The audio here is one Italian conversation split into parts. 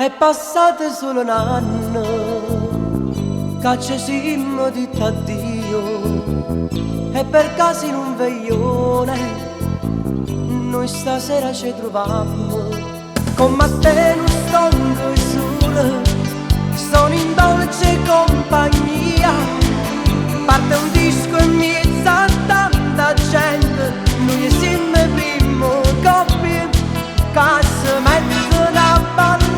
È passato solo un anno che ci siamo detti addio, e per caso in un veglione noi stasera ci trovammo. Con te non sto solo, sono in dolce compagnia. Parte un disco e mezza tanta gente, noi siamo il primo coppia che si mettono a ballare.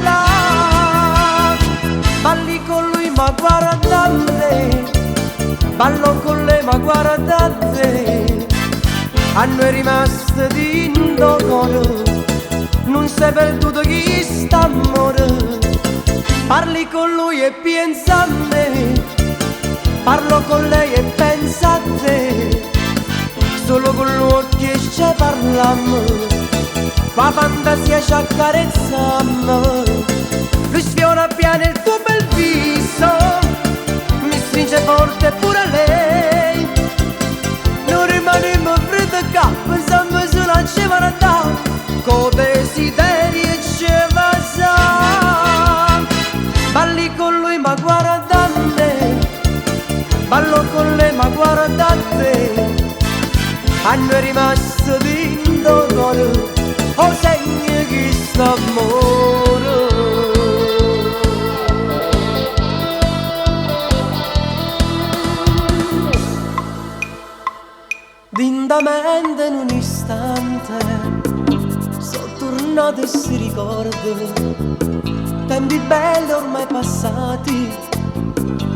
Balli con lui ma guarda te, ballo con lei ma guarda te. A noi è rimasto dentro cuore, non si è perduto chi sta amore. Parli con lui e pensa a me, parlo con lei e pensa a te. Solo con l'occhio ci parliamo, la fantasia ci accarezziamo. Lui sfiora piano il tuo bel viso, mi stringe forte pure lei. Non rimaniamo freddi che pensiamo solo a ci guardare, con desideri e ci va. Balli con lui ma guarda me, ballo con lei ma guarda te. A noi è rimasto dentro cuore, o segno che sta amore. Dintamente in un istante sono tornato e si ricorda tempi belli ormai passati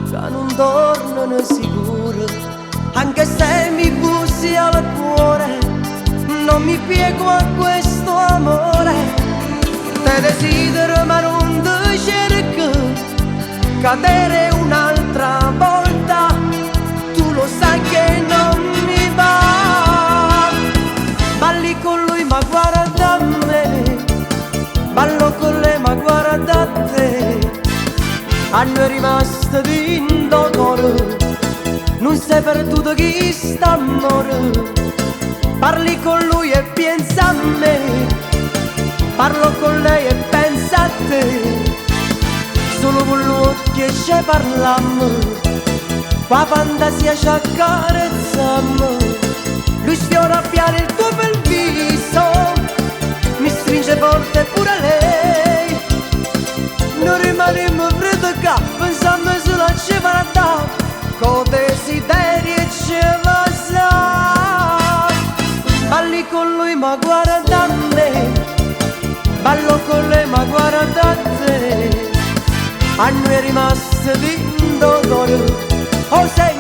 che non tornano sicuro. Anche se mi bussi al cuore non mi piego a questo amore. Te desidero ma non ti cerco, cadere un'altra volta, tu lo sai che non mi va. Balli con lui ma guarda me, ballo con lei ma guarda te. A noi è rimasto dentro cuore, non si è perduto chi sta amore. Parli con lui e pensa a me, parlo con lei e pensa a te. Solo con l'occhio ci parliamo, la fantasia ci accarezziamo. Lui sfiora piano il tuo bel viso, mi stringe forte pure lei. Non rimaniamo freddi che pensiamo solo a ci guardare, con desideri e ci va. Balli con lui ma guarda me, ballo con lei ma guarda te. A noi è rimasto dentro cuore, o sei